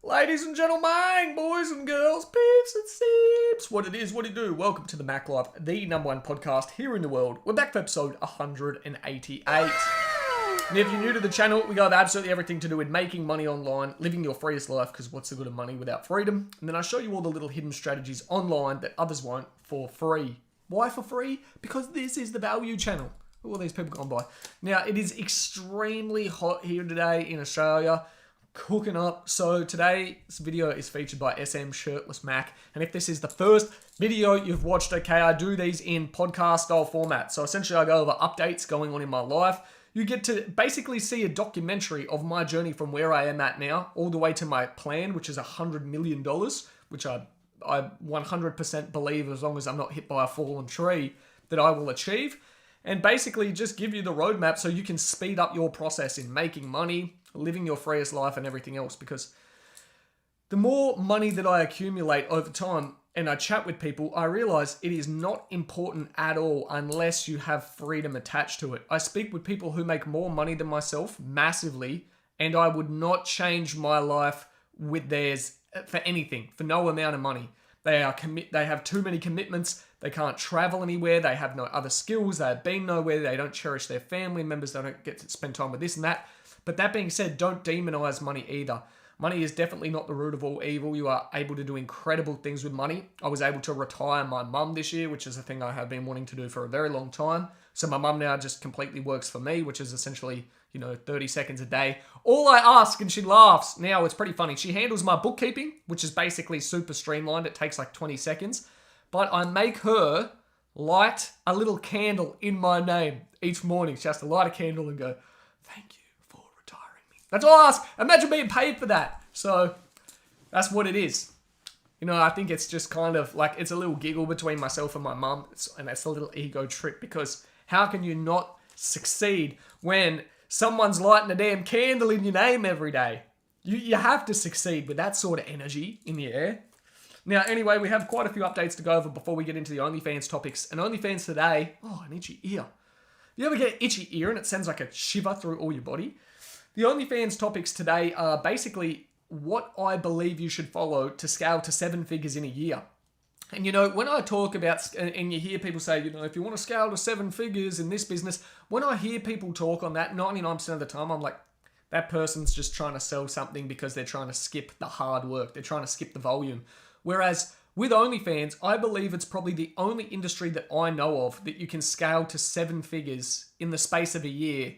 Ladies and gentlemen, boys and girls, peeps and seeps, what it is, what it do. Welcome to the Mac Life, the #1 podcast here in the world. We're back for episode 188. And if you're new to the channel, we go over absolutely everything to do with making money online, living your freest life, because what's the good of money without freedom? And then I show you all the little hidden strategies online that others won't for free. Why for free? Because this is the value channel. All these people gone by. Now, it is extremely hot here today in Australia. Cooking up. So today's video is featured by SM Shirtless Mac. And if this is the first video you've watched, okay, I do these in podcast style format. So essentially I go over updates going on in my life. You get to basically see a documentary of my journey from where I am at now all the way to my plan, which is $100 million, which I 100% believe, as long as I'm not hit by a fallen tree, that I will achieve. And basically just give you the roadmap so you can speed up your process in making money, living your freest life and everything else. Because the more money that I accumulate over time and I chat with people, I realize it is not important at all unless you have freedom attached to it. I speak with people who make more money than myself massively, and I would not change my life with theirs for anything, for no amount of money. They have too many commitments. They can't travel anywhere. They have no other skills. They have been nowhere. They don't cherish their family members. They don't get to spend time with this and that. But that being said, don't demonize money either. Money is definitely not the root of all evil. You are able to do incredible things with money. I was able to retire my mum this year, which is a thing I have been wanting to do for a very long time. So my mum now just completely works for me, which is essentially, 30 seconds a day. All I ask, and she laughs. Now, it's pretty funny. She handles my bookkeeping, which is basically super streamlined. It takes like 20 seconds. But I make her light a little candle in my name each morning. She has to light a candle and go, "Thank you for retiring me." That's all I ask. Imagine being paid for that. So that's what it is. I think it's just kind of like, it's a little giggle between myself and my mum. And that's a little ego trip, because how can you not succeed when someone's lighting a damn candle in your name every day? You have to succeed with that sort of energy in the air. Now, anyway, we have quite a few updates to go over before we get into the Onlyfans topics. And Onlyfans today, an itchy ear. You ever get an itchy ear and it sends like a shiver through all your body? The Onlyfans topics today are basically what I believe you should follow to scale to 7 figures in a year. And when I talk about, and you hear people say, if you want to scale to 7 figures in this business, when I hear people talk on that, 99% of the time, I'm like, that person's just trying to sell something because they're trying to skip the hard work. They're trying to skip the volume. Whereas with OnlyFans, I believe it's probably the only industry that I know of that you can scale to 7 figures in the space of a year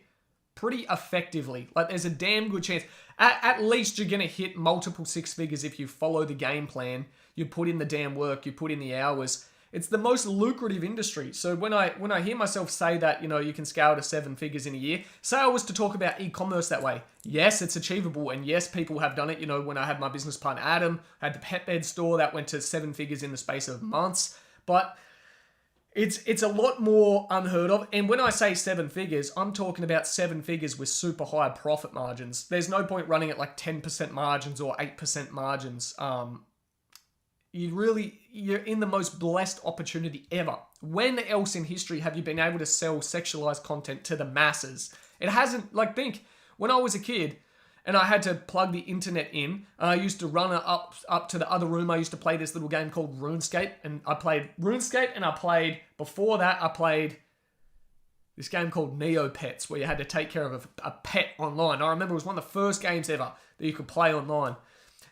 pretty effectively. Like, there's a damn good chance. At least you're going to hit multiple 6 figures if you follow the game plan. You put in the damn work. You put in the hours. It's the most lucrative industry. So when I hear myself say that, you can scale to 7 figures in a year, say I was to talk about e-commerce that way. Yes, it's achievable. And yes, people have done it. When I had my business partner, Adam, had the pet bed store that went to 7 figures in the space of months. But it's a lot more unheard of. And when I say 7 figures, I'm talking about 7 figures with super high profit margins. There's no point running at like 10% margins or 8% margins. You're in the most blessed opportunity ever. When else in history have you been able to sell sexualized content to the masses? It hasn't, think, when I was a kid and I had to plug the internet in, and I used to run it up to the other room. I used to play this little game called RuneScape, and I played RuneScape, and before that, I played this game called Neopets, where you had to take care of a pet online. I remember it was one of the first games ever that you could play online.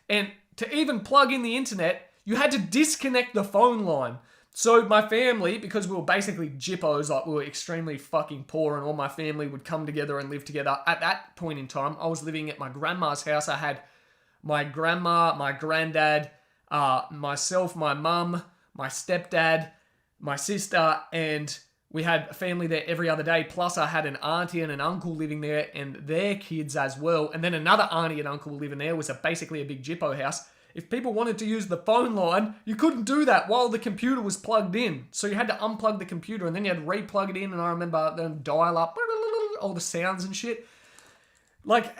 And to even plug in the internet, you had to disconnect the phone line. So my family, because we were basically jippos, like we were extremely fucking poor, and all my family would come together and live together. At that point in time, I was living at my grandma's house. I had my grandma, my granddad, myself, my mum, my stepdad, my sister, and we had a family there every other day. Plus I had an auntie and an uncle living there and their kids as well. And then another auntie and uncle living there. It was basically a big jippo house. If people wanted to use the phone line, you couldn't do that while the computer was plugged in. So you had to unplug the computer and then you had to re-plug it in. And I remember then dial up, all the sounds and shit. Like,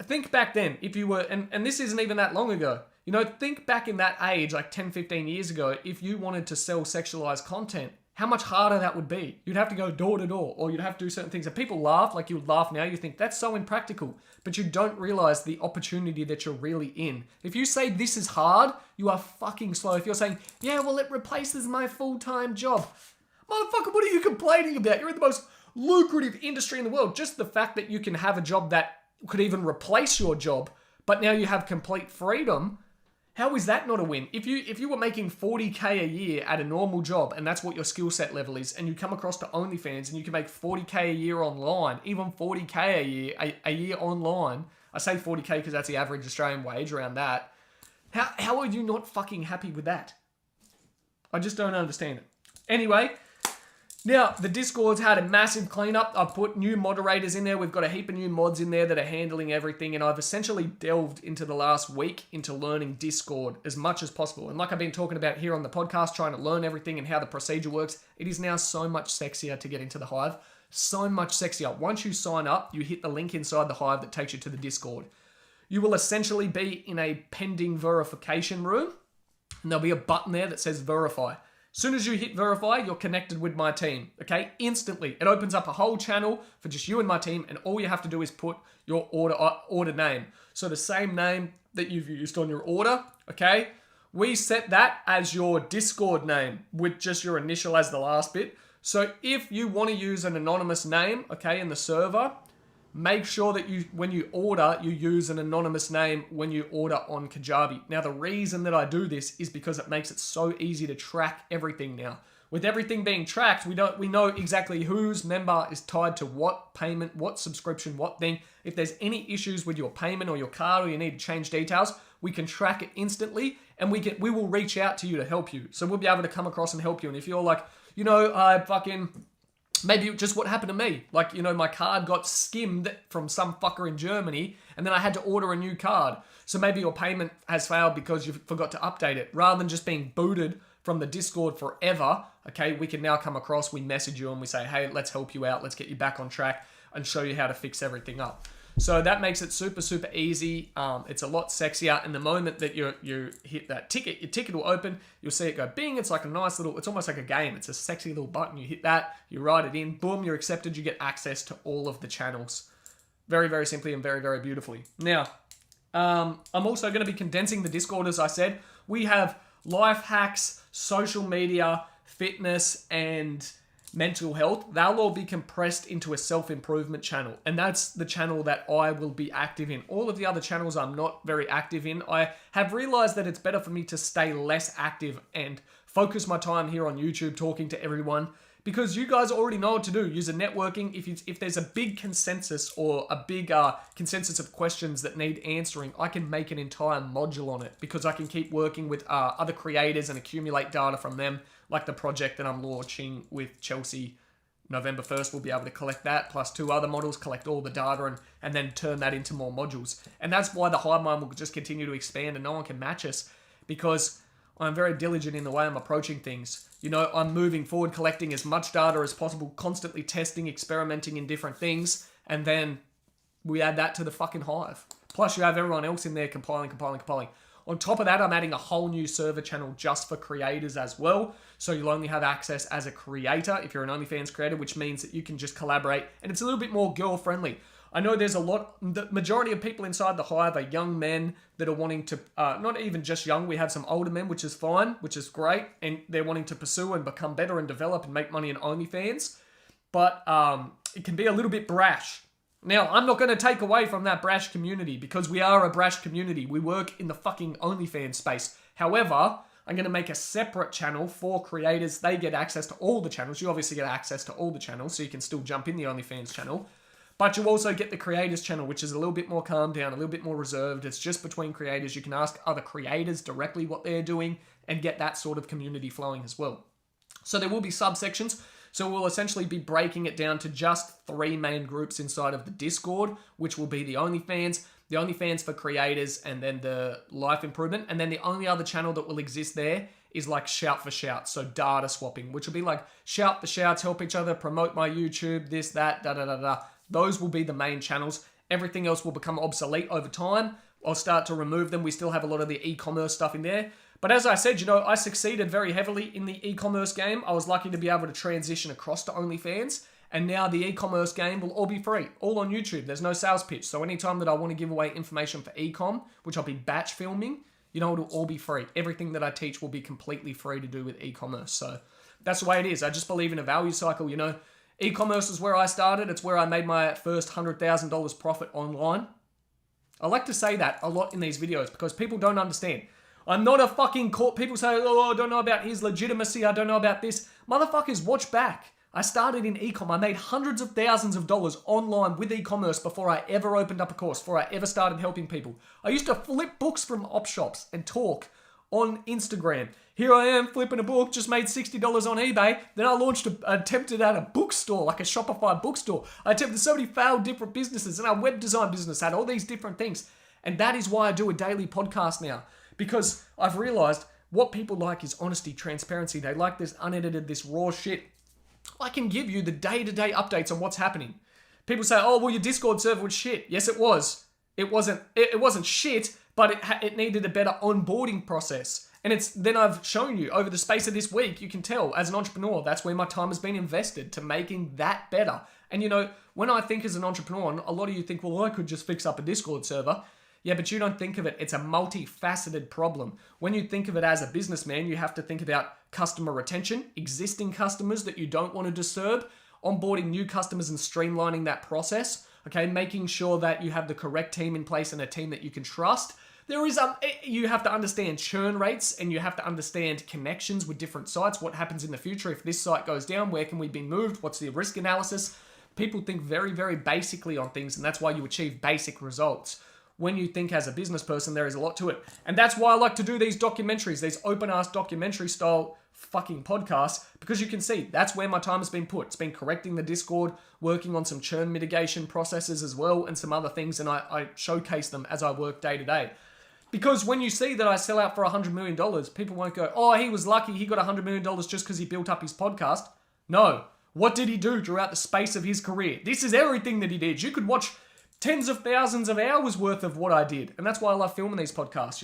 think back then, if you were, and this isn't even that long ago, think back in that age, like 10, 15 years ago, if you wanted to sell sexualized content, how much harder that would be. You'd have to go door to door, or you'd have to do certain things. And people laugh, like you would laugh now, you think that's so impractical. But you don't realize the opportunity that you're really in. If you say this is hard, you are fucking slow. If you're saying, yeah, well, it replaces my full-time job. Motherfucker, what are you complaining about? You're in the most lucrative industry in the world. Just the fact that you can have a job that could even replace your job, but now you have complete freedom. How is that not a win? If you were making 40K a year at a normal job, and that's what your skill set level is, and you come across to OnlyFans and you can make 40K a year online, even 40K a year online. I say 40K because that's the average Australian wage, around that. How are you not fucking happy with that? I just don't understand it. Anyway, now, the Discord's had a massive cleanup. I've put new moderators in there. We've got a heap of new mods in there that are handling everything. And I've essentially delved into the last week into learning Discord as much as possible. And like I've been talking about here on the podcast, trying to learn everything and how the procedure works, it is now so much sexier to get into the Hive. So much sexier. Once you sign up, you hit the link inside the Hive that takes you to the Discord. You will essentially be in a pending verification room. And there'll be a button there that says verify. As soon as you hit verify, you're connected with my team, okay? Instantly. It opens up a whole channel for just you and my team, and all you have to do is put your order name. So the same name that you've used on your order, okay? We set that as your Discord name with just your initial as the last bit. So if you want to use an anonymous name, okay, in the server, make sure that when you order, you use an anonymous name when you order on Kajabi. Now, the reason that I do this is because it makes it so easy to track everything now. With everything being tracked, we know exactly whose member is tied to what payment, what subscription, what thing. If there's any issues with your payment or your card, or you need to change details, we can track it instantly, and we will reach out to you to help you. So we'll be able to come across and help you. And if you're like, maybe just what happened to me. Like, my card got skimmed from some fucker in Germany, and then I had to order a new card. So maybe your payment has failed because you forgot to update it. Rather than just being booted from the Discord forever, okay, we can now come across, we message you and we say, hey, let's help you out. Let's get you back on track and show you how to fix everything up. So that makes it super, super easy. It's a lot sexier. And the moment that you hit that ticket, your ticket will open. You'll see it go bing. It's like a nice little, it's almost like a game. It's a sexy little button. You hit that, you write it in, boom, you're accepted. You get access to all of the channels. Very, very simply and very, very beautifully. Now, I'm also going to be condensing the Discord, as I said. We have life hacks, social media, fitness, and mental health. They'll all be compressed into a self-improvement channel. And that's the channel that I will be active in. All of the other channels I'm not very active in. I have realized that it's better for me to stay less active and focus my time here on YouTube talking to everyone, because you guys already know what to do. Use a networking. If there's a big consensus or a big consensus of questions that need answering, I can make an entire module on it, because I can keep working with other creators and accumulate data from them, like the project that I'm launching with Chelsea. November 1st, we'll be able to collect that, plus 2 other models, collect all the data, and then turn that into more modules. And that's why the Hive Mind will just continue to expand and no one can match us, because I'm very diligent in the way I'm approaching things. I'm moving forward, collecting as much data as possible, constantly testing, experimenting in different things, and then we add that to the fucking Hive. Plus, you have everyone else in there compiling. On top of that, I'm adding a whole new server channel just for creators as well. So you'll only have access as a creator if you're an OnlyFans creator, which means that you can just collaborate, and it's a little bit more girl-friendly. I know there's the majority of people inside the Hive are young men that are wanting to, not even just young, we have some older men, which is fine, which is great, and they're wanting to pursue and become better and develop and make money in OnlyFans, but it can be a little bit brash. Now, I'm not going to take away from that brash community, because we are a brash community. We work in the fucking OnlyFans space. However, I'm going to make a separate channel for creators. They get access to all the channels. You obviously get access to all the channels, so you can still jump in the OnlyFans channel. But you also get the creators channel, which is a little bit more calmed down, a little bit more reserved. It's just between creators. You can ask other creators directly what they're doing and get that sort of community flowing as well. So there will be subsections. So we'll essentially be breaking it down to just 3 main groups inside of the Discord, which will be the OnlyFans for creators, and then the life improvement. And then the only other channel that will exist there is like shout for shout. So data swapping, which will be like shout for shouts, help each other, promote my YouTube, this, that, da. Those will be the main channels. Everything else will become obsolete over time. I'll start to remove them. We still have a lot of the e-commerce stuff in there. But as I said, I succeeded very heavily in the e-commerce game. I was lucky to be able to transition across to OnlyFans. And now the e-commerce game will all be free, all on YouTube. There's no sales pitch. So anytime that I want to give away information for e-com, which I'll be batch filming, it'll all be free. Everything that I teach will be completely free to do with e-commerce. So that's the way it is. I just believe in a value cycle. E-commerce is where I started. It's where I made my first $100,000 profit online. I like to say that a lot in these videos because people don't understand. I'm not a fucking court. People say, oh, I don't know about his legitimacy. I don't know about this. Motherfuckers, watch back. I started in e-com. I made hundreds of thousands of dollars online with e-commerce before I ever opened up a course, before I ever started helping people. I used to flip books from op shops and talk on Instagram. Here I am flipping a book, just made $60 on eBay. Then I attempted at a bookstore, like a Shopify bookstore. I attempted so many failed different businesses, and our web design business had all these different things. And that is why I do a daily podcast now, because I've realized what people like is honesty, transparency. They like this unedited, this raw shit. I can give you the day-to-day updates on what's happening. People say, oh, well, your Discord server was shit. Yes, it was. It wasn't shit, but it needed a better onboarding process. And then I've shown you over the space of this week, you can tell as an entrepreneur, that's where my time has been invested to making that better. And when I think as an entrepreneur, a lot of you think, well, I could just fix up a Discord server. Yeah, but you don't think of it. It's a multifaceted problem. When you think of it as a businessman, you have to think about customer retention, existing customers that you don't want to disturb, onboarding new customers and streamlining that process, okay, making sure that you have the correct team in place and a team that you can trust. You have to understand churn rates and you have to understand connections with different sites. What happens in the future if this site goes down? Where can we be moved? What's the risk analysis? People think very, very basically on things, and that's why you achieve basic results. When you think as a business person, there is a lot to it. And that's why I like to do these documentaries, these open-ass documentary style fucking podcasts, because you can see that's where my time has been put. It's been correcting the Discord, working on some churn mitigation processes as well, and some other things, and I showcase them as I work day to day. Because when you see that I sell out for $100 million, people won't go, oh, he was lucky, he got $100 million just because he built up his podcast. No. What did he do throughout the space of his career? This is everything that he did. You could watch tens of thousands of hours worth of what I did. And that's why I love filming these podcasts.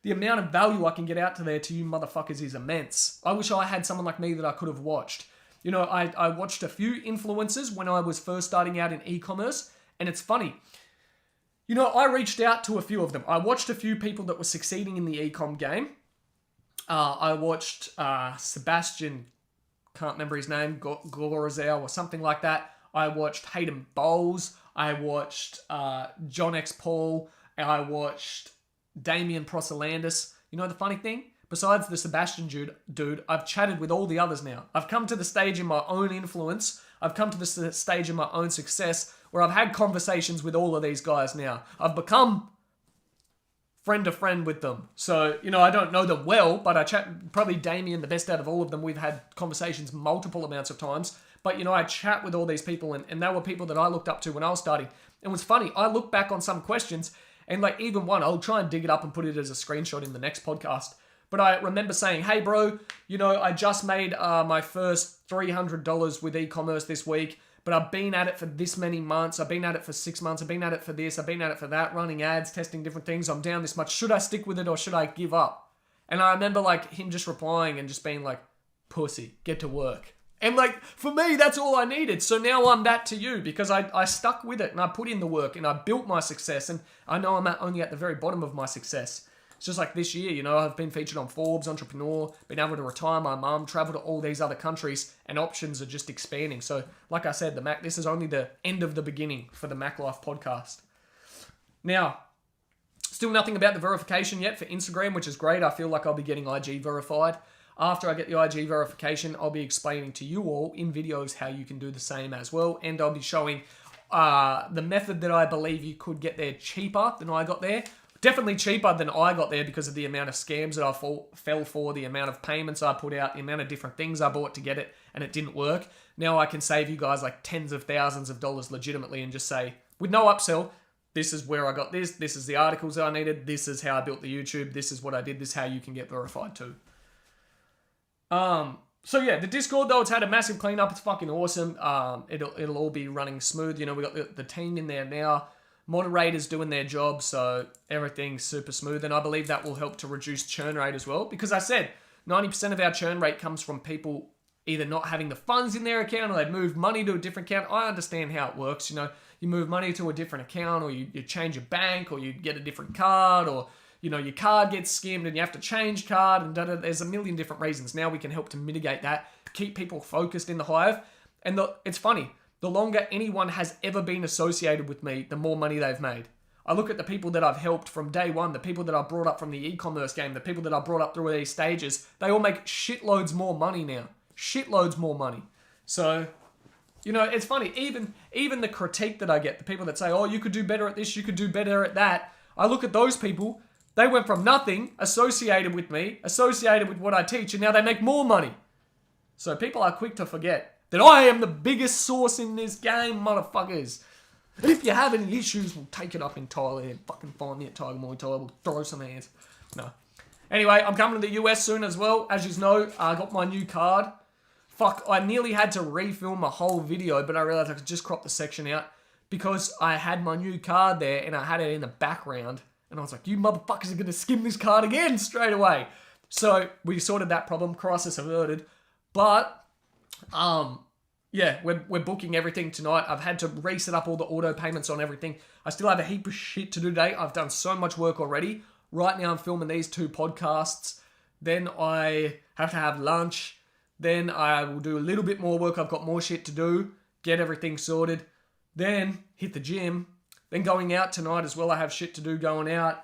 The amount of value I can get out to you motherfuckers is immense. I wish I had someone like me that I could have watched. I watched a few influencers when I was first starting out in e-commerce, and it's funny. I reached out to a few of them. I watched a few people that were succeeding in the e-com game. I watched Sebastian, can't remember his name, Glorizel or something like that. I watched Hayden Bowles. I watched John X. Paul. I watched Damian Prosolandis. The funny thing? Besides the Sebastian dude, I've chatted with all the others now. I've come to the stage in my own influence. I've come to the stage in my own success where I've had conversations with all of these guys now. I've become friend to friend with them. So, I don't know them well, but I chat, probably Damian, the best out of all of them. We've had conversations multiple amounts of times. But, I chat with all these people, and they were people that I looked up to when I was starting. And it was funny. I look back on some questions, and even one, I'll try and dig it up and put it as a screenshot in the next podcast. But I remember saying, hey, bro, I just made my first $300 with e-commerce this week, but I've been at it for this many months. I've been at it for 6 months. I've been at it for this. I've been at it for that, running ads, testing different things. I'm down this much. Should I stick with it or should I give up? And I remember him just replying and just being like, pussy, get to work. And for me, that's all I needed. So now I'm that to you because I stuck with it and I put in the work and I built my success. And I know I'm only at the very bottom of my success. It's just like this year, I've been featured on Forbes, Entrepreneur, been able to retire my mum, travel to all these other countries, and options are just expanding. So, like I said, this is only the end of the beginning for the Mac Life podcast. Now, still nothing about the verification yet for Instagram, which is great. I feel like I'll be getting IG verified. After I get the IG verification, I'll be explaining to you all in videos how you can do the same as well. And I'll be showing the method that I believe you could get there cheaper than I got there. Definitely cheaper than I got there because of the amount of scams that I fell for, the amount of payments I put out, the amount of different things I bought to get it, and it didn't work. Now I can save you guys tens of thousands of dollars legitimately and just say, with no upsell, this is where I got this is the articles I needed, this is how I built the YouTube, this is what I did, this is how you can get verified too. So yeah, the Discord though, it's had a massive cleanup. It's fucking awesome. It'll all be running smooth. We got the team in there now. moderators doing their job, so everything's super smooth. And I believe that will help to reduce churn rate as well. Because I said 90% of our churn rate comes from people either not having the funds in their account or they've moved money to a different account. I understand how it works. You know, you move money to a different account, or you change your bank, or you get a different card, or, you know, your card gets skimmed and you have to change card, and there's a million different reasons. Now we can help to mitigate that, keep people focused in the Hive. And it's funny, the longer anyone has ever been associated with me, the more money they've made. I look at the people that I've helped from day one, the people that I brought up from the e-commerce game, the people that I brought up through these stages, they all make shitloads more money now. Shitloads more money. So, you know, it's funny. Even the critique that I get, the people that say, oh, you could do better at this, you could do better at that. I look at those people, they went from nothing, associated with me, associated with what I teach, and now they make more money. So people are quick to forget that I am the biggest source in this game, motherfuckers. And if you have any issues, we'll take it up in Thailand. Fucking find me at Tiger Muay Thai. We'll throw some hands. No. Anyway, I'm coming to the US soon as well. As you know, I got my new card. Fuck, I nearly had to refilm a whole video, but I realized I could just crop the section out because I had my new card there and I had it in the background. And I was like, you motherfuckers are going to skim this card again straight away. So we sorted that problem. Crisis averted. But, yeah, we're booking everything tonight. I've had to reset up all the auto payments on everything. I still have a heap of shit to do today. I've done so much work already. Right now I'm filming these 2 podcasts. Then I have to have lunch. Then I will do a little bit more work. I've got more shit to do. Get everything sorted. Then hit the gym. Then going out tonight as well. I have shit to do going out.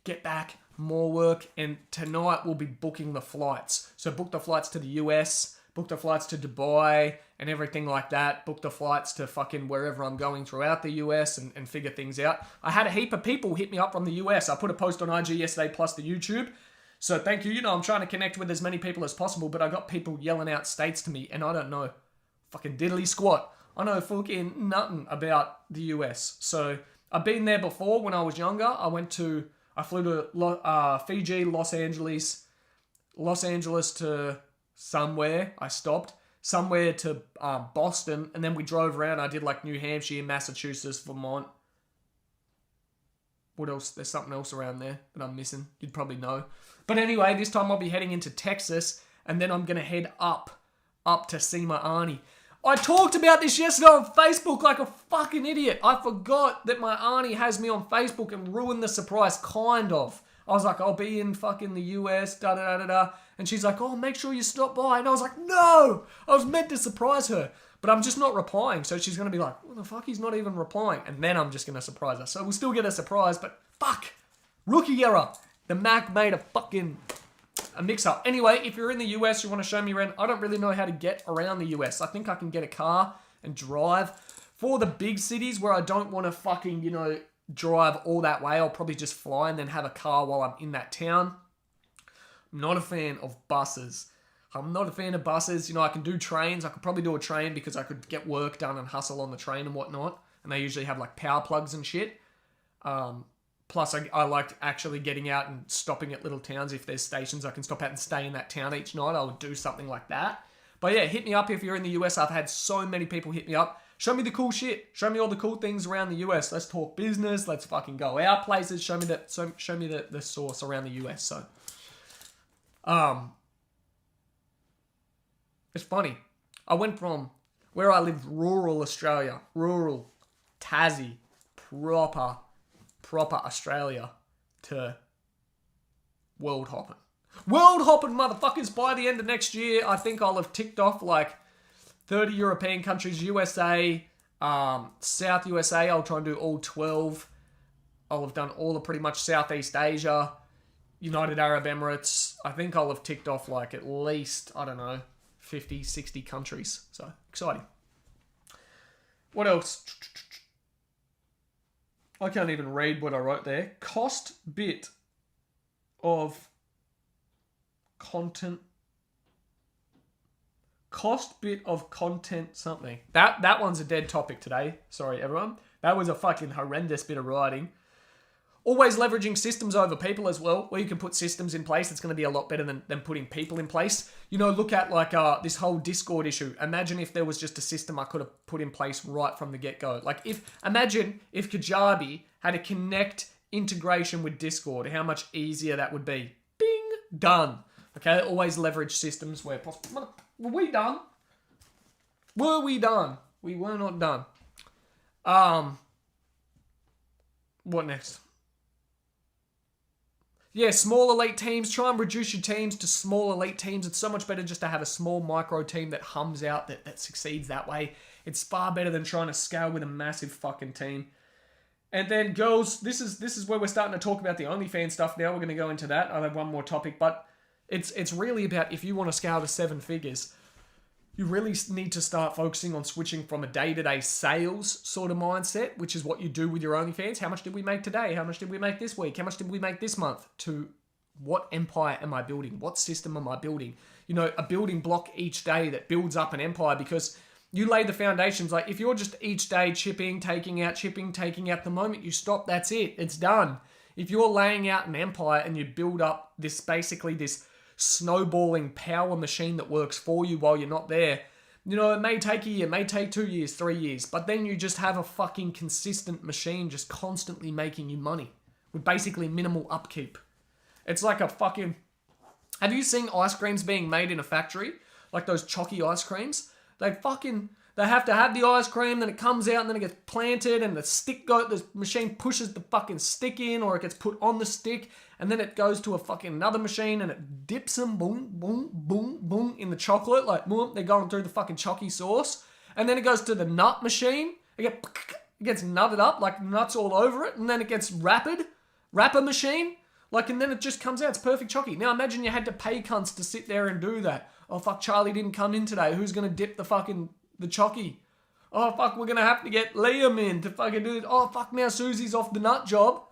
Get back. More work. And tonight we'll be booking the flights. So book the flights to the US. Book the flights to Dubai and everything like that. Book the flights to fucking wherever I'm going throughout the US and figure things out. I had a heap of people hit me up from the US. I put a post on IG yesterday plus the YouTube. So thank you. You know, I'm trying to connect with as many people as possible, but I got people yelling out states to me, and I don't know fucking diddly squat. I know fucking nothing about the US. So I've been there before when I was younger. I flew to Fiji, Los Angeles to somewhere. I stopped. Somewhere to Boston, and then we drove around. I did like New Hampshire, Massachusetts, Vermont. What else? There's something else around there that I'm missing. You'd probably know. But anyway, this time I'll be heading into Texas, and then I'm going to head up to see my auntie. I talked about this yesterday on Facebook like a fucking idiot. I forgot that my auntie has me on Facebook and ruined the surprise, kind of. I was like, I'll be in fucking the US, da-da-da-da-da. And she's like, oh, make sure you stop by. And I was like, no! I was meant to surprise her. But I'm just not replying. So she's going to be like, what the fuck? He's not even replying. And then I'm just going to surprise her. So we'll still get a surprise, but fuck! Rookie error. The Mac made a mix-up. Anyway, if you're in the US, you want to show me around, I don't really know how to get around the US. I think I can get a car and drive. For the big cities where I don't want to fucking, you know, drive all that way, I'll probably just fly and then have a car while I'm in that town. I'm not a fan of buses. You know, I can do trains. I could probably do a train because I could get work done and hustle on the train and whatnot. And they usually have like power plugs and shit. Plus, I like actually getting out and stopping at little towns. If there's stations I can stop at and stay in that town each night, I would do something like that. But yeah, hit me up if you're in the US. I've had so many people hit me up. Show me the cool shit. Show me all the cool things around the US. Let's talk business. Let's fucking go out places. Show me the source around the US. So, it's funny. I went from where I lived, rural Australia, rural Tassie, proper Australia, to world hopping. World hopping, motherfuckers. By the end of next year, I think I'll have ticked off like 30 European countries, USA, South USA. I'll try and do all 12. I'll have done all of pretty much Southeast Asia, United Arab Emirates. I think I'll have ticked off like at least, 50, 60 countries. So, exciting. What else? I can't even read what I wrote there. Cost bit of content something. That one's a dead topic today. Sorry, everyone. That was a fucking horrendous bit of writing. Always leveraging systems over people as well, where you can put systems in place. It's going to be a lot better than putting people in place. You know, look at like this whole Discord issue. Imagine if there was just a system I could have put in place right from the get-go. Like imagine if Kajabi had a Connect integration with Discord, how much easier that would be. Bing, done. Okay, always leverage systems where possible. Were we done? Were we done? We were not done. What next? Yeah, small elite teams. Try and reduce your teams to small elite teams. It's so much better just to have a small micro team that hums out, that succeeds that way. It's far better than trying to scale with a massive fucking team. And then girls, this is where we're starting to talk about the OnlyFans stuff now. We're going to go into that. I'll have one more topic, but it's really about if you want to scale to 7 figures, you really need to start focusing on switching from a day-to-day sales sort of mindset, which is what you do with your OnlyFans. How much did we make today? How much did we make this week? How much did we make this month? To what empire am I building? What system am I building? You know, a building block each day that builds up an empire, because you lay the foundations. Like if you're just each day chipping, taking out, the moment you stop, that's it. It's done. If you're laying out an empire and you build up this snowballing power machine that works for you while you're not there, you know, it may take a year, it may take 2 years, 3 years, but then you just have a fucking consistent machine just constantly making you money with basically minimal upkeep. It's like a fucking... Have you seen ice creams being made in a factory? Like those chalky ice creams? They have to have the ice cream, then it comes out, and then it gets planted, and the machine pushes the fucking stick in, or it gets put on the stick, and then it goes to a fucking another machine, and it dips them, boom, boom, boom, boom, in the chocolate, like, boom, they're going through the fucking chalky sauce, and then it goes to the nut machine, it gets nutted up, like nuts all over it, and then it gets wrapper machine, like, and then it just comes out, it's perfect chalky. Now imagine you had to pay cunts to sit there and do that. Oh fuck, Charlie didn't come in today, who's gonna dip the chalky? Oh fuck, we're gonna have to get Liam in to fucking do it. Oh fuck, now Susie's off the nut job.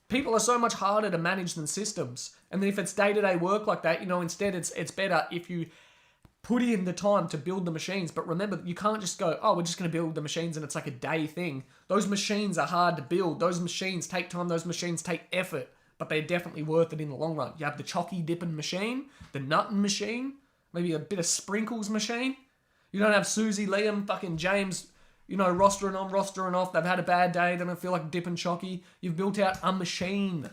People are so much harder to manage than systems. And then if it's day-to-day work like that, you know, instead it's better if you put in the time to build the machines. But remember, you can't just go, oh, we're just gonna build the machines and it's like a day thing. Those machines are hard to build. Those machines take time. Those machines take effort. But they're definitely worth it in the long run. You have the chalky dipping machine, the nutting machine, maybe a bit of sprinkles machine. You don't have Susie, Liam, fucking James, you know, rostering on, rostering off. They've had a bad day. They don't feel like dipping chalky. You've built out a machine.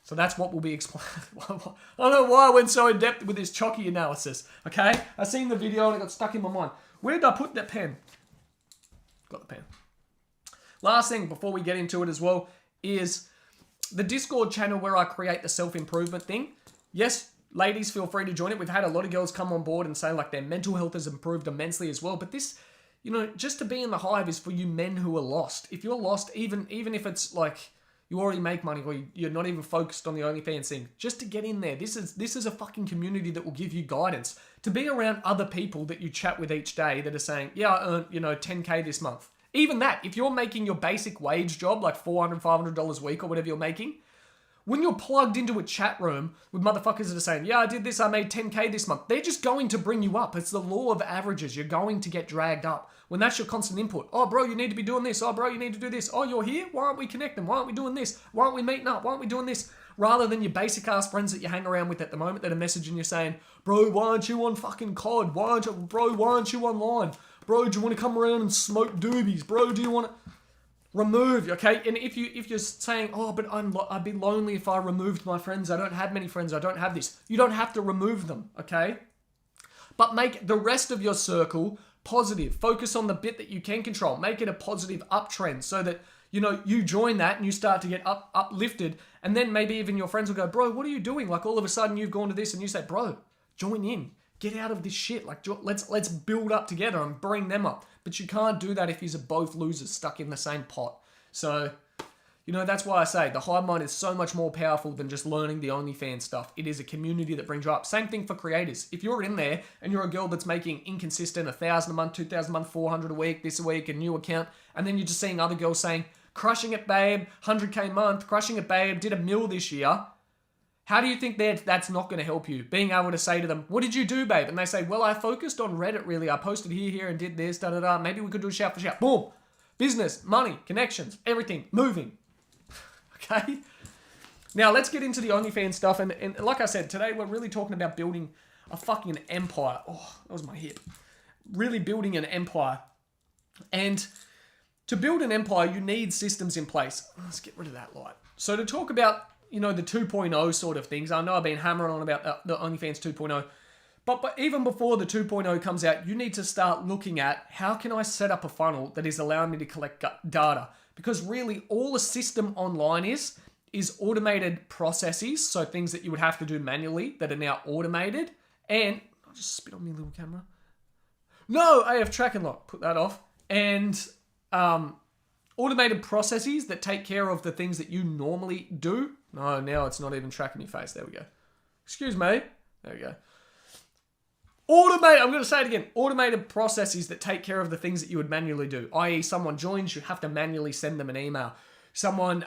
So that's what will be explained. I don't know why I went so in depth with this chalky analysis. Okay? I seen the video and it got stuck in my mind. Where did I put that pen? Got the pen. Last thing before we get into it as well is the Discord channel where I create the self-improvement thing. Yes, ladies, feel free to join it. We've had a lot of girls come on board and say like their mental health has improved immensely as well. But this, you know, just to be in the hive is for you men who are lost. If you're lost, even if it's like you already make money or you're not even focused on the OnlyFans thing, just to get in there. This is a fucking community that will give you guidance. To be around other people that you chat with each day that are saying, yeah, I earned, you know, 10K this month. Even that, if you're making your basic wage job, like $400, $500 a week or whatever you're making, when you're plugged into a chat room with motherfuckers that are saying, yeah, I did this, I made 10K this month, they're just going to bring you up. It's the law of averages. You're going to get dragged up. When that's your constant input. Oh, bro, you need to be doing this. Oh, bro, you need to do this. Oh, you're here? Why aren't we connecting? Why aren't we doing this? Why aren't we meeting up? Why aren't we doing this? Rather than your basic-ass friends that you hang around with at the moment that are messaging you saying, bro, why aren't you on fucking COD? Why aren't you online? Bro, do you want to come around and smoke doobies? Bro, do you want to... Remove, okay? And if you're saying, oh, but I'd be lonely if I removed my friends. I don't have many friends. I don't have this. You don't have to remove them, okay? But make the rest of your circle positive. Focus on the bit that you can control. Make it a positive uptrend so that, you know, you join that and you start to get uplifted. And then maybe even your friends will go, bro, what are you doing? Like all of a sudden you've gone to this and you say, bro, join in. Get out of this shit. Like, let's build up together and bring them up. But you can't do that if you're both losers stuck in the same pot. So, you know, that's why I say the hive mind is so much more powerful than just learning the OnlyFans stuff. It is a community that brings you up. Same thing for creators. If you're in there and you're a girl that's making inconsistent 1,000 a month, 2,000 a month, 400 a week, this a week, a new account, and then you're just seeing other girls saying, crushing it, babe, 100K a month, crushing it, babe, did $1 million this year. How do you think that's not going to help you? Being able to say to them, what did you do, babe? And they say, well, I focused on Reddit, really. I posted here, and did this, da-da-da. Maybe we could do a shout for shout. Boom. Business, money, connections, everything, moving. okay? Now, let's get into the OnlyFans stuff. And like I said, today we're really talking about building a fucking empire. Oh, that was my hip. Really building an empire. And to build an empire, you need systems in place. Let's get rid of that light. So to talk about, the 2.0 sort of things, I know I've been hammering on about the OnlyFans 2.0, but even before the 2.0 comes out, you need to start looking at how can I set up a funnel that is allowing me to collect data? Because really all a system online is automated processes, so things that you would have to do manually that are now automated. And I'll just spit on my little camera. No, AF track and lock, put that off. And automated processes that take care of the things that you normally do. No, now it's not even tracking your face. There we go. Excuse me. There we go. I'm going to say it again. Automated processes that take care of the things that you would manually do. I.e. someone joins, you have to manually send them an email. Someone,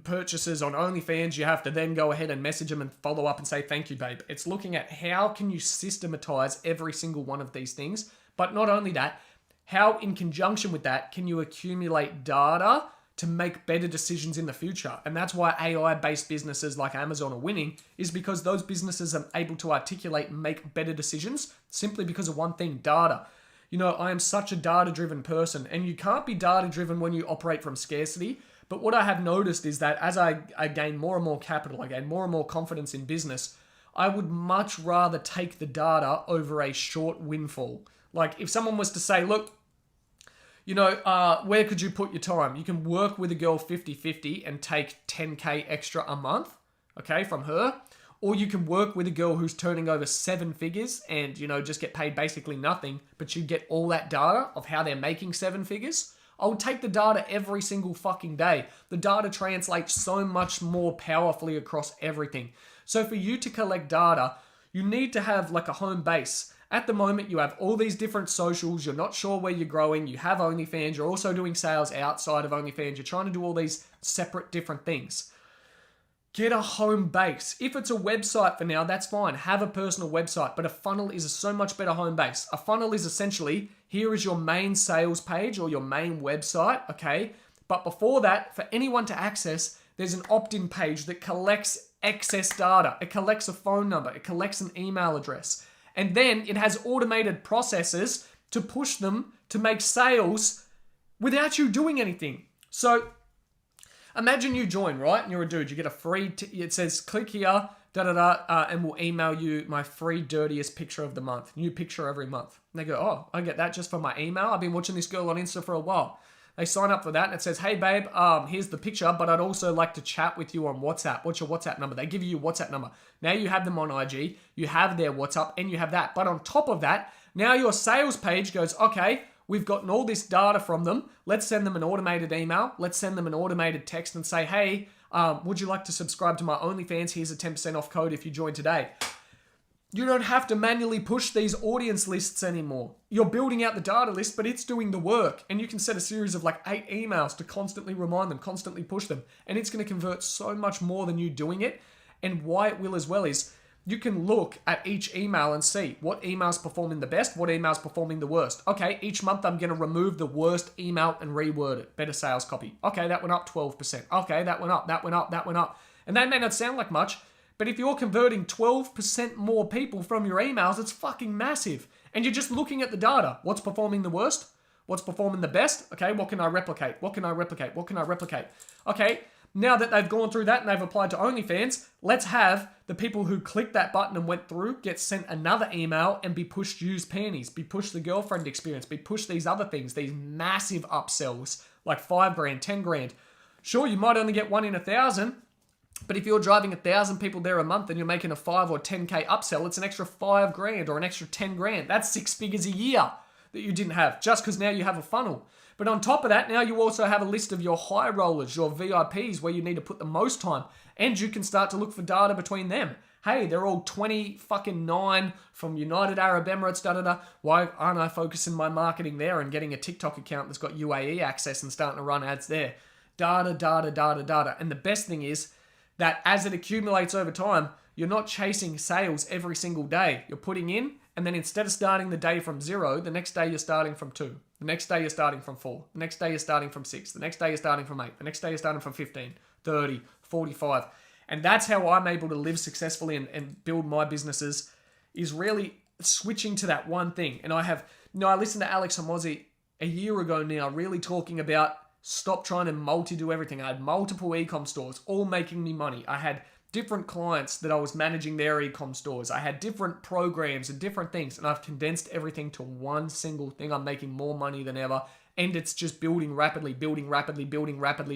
purchases on OnlyFans, you have to then go ahead and message them and follow up and say, thank you, babe. It's looking at how can you systematize every single one of these things. But not only that, how in conjunction with that can you accumulate data to make better decisions in the future? And that's why AI-based businesses like Amazon are winning, is because those businesses are able to articulate and make better decisions simply because of one thing, data. I am such a data-driven person, and you can't be data-driven when you operate from scarcity. But what I have noticed is that as I gain more and more capital, I gain more and more confidence in business, I would much rather take the data over a short windfall. Like if someone was to say, look, where could you put your time? You can work with a girl 50-50 and take 10K extra a month, okay, from her. Or you can work with a girl who's turning over 7 figures and, just get paid basically nothing, but you get all that data of how they're making 7 figures. I would take the data every single fucking day. The data translates so much more powerfully across everything. So for you to collect data, you need to have like a home base. At the moment, you have all these different socials. You're not sure where you're growing. You have OnlyFans. You're also doing sales outside of OnlyFans. You're trying to do all these separate different things. Get a home base. If it's a website for now, that's fine. Have a personal website, but a funnel is a so much better home base. A funnel is essentially, here is your main sales page or your main website, okay? But before that, for anyone to access, there's an opt-in page that collects excess data. It collects a phone number. It collects an email address. And then it has automated processes to push them to make sales without you doing anything. So imagine you join, right? And you're a dude. You get a free, it says click here, and we'll email you my free dirtiest picture of the month. New picture every month. And they go, oh, I get that just for my email. I've been watching this girl on Insta for a while. They sign up for that and it says, hey babe, here's the picture, but I'd also like to chat with you on WhatsApp. What's your WhatsApp number? They give you your WhatsApp number. Now you have them on IG, you have their WhatsApp, and you have that. But on top of that, now your sales page goes, okay, we've gotten all this data from them. Let's send them an automated email. Let's send them an automated text and say, hey, would you like to subscribe to my OnlyFans? Here's a 10% off code if you join today. You don't have to manually push these audience lists anymore. You're building out the data list, but it's doing the work. And you can set a series of like 8 emails to constantly remind them, constantly push them. And it's going to convert so much more than you doing it. And why it will as well is you can look at each email and see what email's performing the best, what email's performing the worst. Okay, each month I'm going to remove the worst email and reword it. Better sales copy. Okay, that went up 12%. Okay, that went up, that went up, that went up. And that may not sound like much, but if you're converting 12% more people from your emails, it's fucking massive. And you're just looking at the data. What's performing the worst? What's performing the best? Okay, what can I replicate? What can I replicate? What can I replicate? Okay, now that they've gone through that and they've applied to OnlyFans, let's have the people who clicked that button and went through get sent another email and be pushed used panties, be pushed the girlfriend experience, be pushed these other things, these massive upsells, like 5 grand, 10 grand. Sure, you might only get 1 in 1,000, but if you're driving 1,000 people there a month and you're making a 5 or 10K upsell, it's an extra 5 grand or an extra 10 grand. That's 6 figures a year that you didn't have just because now you have a funnel. But on top of that, now you also have a list of your high rollers, your VIPs, where you need to put the most time. And you can start to look for data between them. Hey, they're all 29 from United Arab Emirates, da-da-da. Why aren't I focusing my marketing there and getting a TikTok account that's got UAE access and starting to run ads there? Data, data, data, data. And the best thing is that as it accumulates over time, you're not chasing sales every single day. You're putting in, and then instead of starting the day from 0, the next day you're starting from 2. The next day you're starting from 4. The next day you're starting from 6. The next day you're starting from 8. The next day you're starting from 15. 30, 45. And that's how I'm able to live successfully and build my businesses, is really switching to that one thing. And I listened to Alex Hormozi a year ago now, really talking about stop trying to multi-do everything. I had multiple e-com stores, all making me money. I had different clients that I was managing their e-com stores. I had different programs and different things, and I've condensed everything to one single thing. I'm making more money than ever, and it's just building rapidly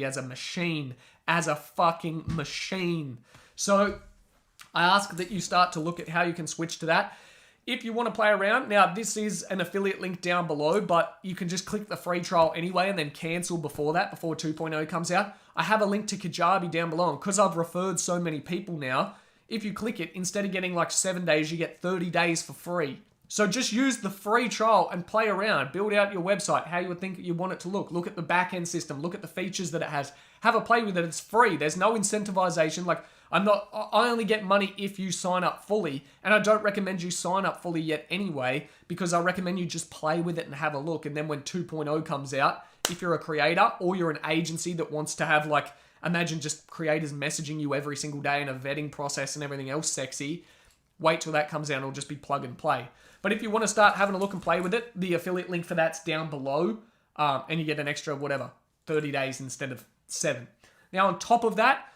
as a machine, as a fucking machine. So I ask that you start to look at how you can switch to that. If you want to play around, now this is an affiliate link down below, but you can just click the free trial anyway and then cancel before 2.0 comes out. I have a link to Kajabi down below, and because I've referred so many people now, if you click it, instead of getting like 7 days, you get 30 days for free. So just use the free trial and play around. Build out your website, how you would think you want it to look. Look at the back-end system. Look at the features that it has. Have a play with it. It's free. There's no incentivization. Like, I only get money if you sign up fully, and I don't recommend you sign up fully yet anyway, because I recommend you just play with it and have a look. And then when 2.0 comes out, if you're a creator or you're an agency that wants to have, like, imagine just creators messaging you every single day and a vetting process and everything else sexy, wait till that comes out. It'll just be plug and play. But if you want to start having a look and play with it, the affiliate link for that's down below, and you get an extra, 30 days instead of 7. Now, on top of that,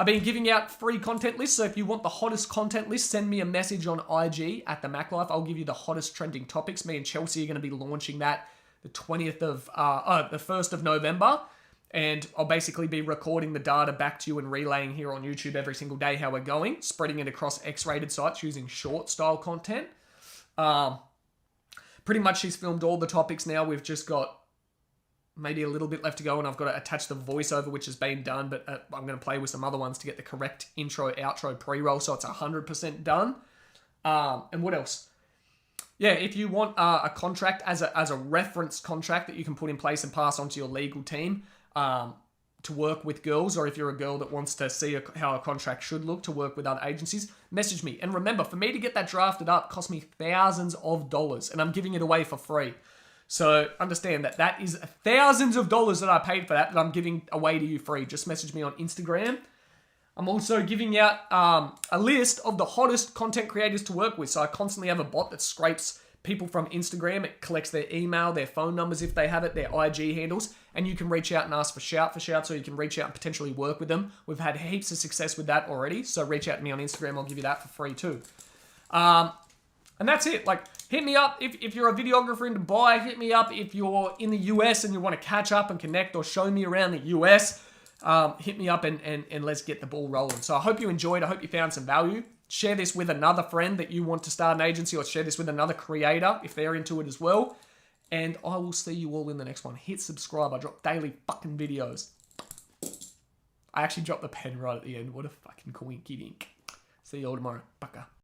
I've been giving out free content lists, so if you want the hottest content list, send me a message on IG at the Mac Life. I'll give you the hottest trending topics. Me and Chelsea are going to be launching that the 1st of November, and I'll basically be recording the data back to you and relaying here on YouTube every single day how we're going, spreading it across X-rated sites using short style content. Pretty much she's filmed all the topics now. We've just got maybe a little bit left to go, and I've got to attach the voiceover, which has been done, but I'm going to play with some other ones to get the correct intro, outro, pre-roll, so it's 100% done. And what else? Yeah, if you want a contract as a reference contract that you can put in place and pass on to your legal team to work with girls, or if you're a girl that wants to see how a contract should look to work with other agencies, message me. And remember, for me to get that drafted up cost me thousands of dollars, and I'm giving it away for free. So understand that is thousands of dollars that I paid for that I'm giving away to you free. Just message me on Instagram. I'm also giving out a list of the hottest content creators to work with. So I constantly have a bot that scrapes people from Instagram. It collects their email, their phone numbers if they have it, their IG handles, and you can reach out and ask for shout, so you can reach out and potentially work with them. We've had heaps of success with that already. So reach out to me on Instagram. I'll give you that for free too. And that's it. Like, hit me up if you're a videographer in Dubai. Hit me up if you're in the US and you want to catch up and connect or show me around the US. Hit me up and let's get the ball rolling. So I hope you enjoyed. I hope you found some value. Share this with another friend that you want to start an agency, or share this with another creator if they're into it as well. And I will see you all in the next one. Hit subscribe. I drop daily fucking videos. I actually dropped the pen right at the end. What a fucking coinky dink. See you all tomorrow. Baka.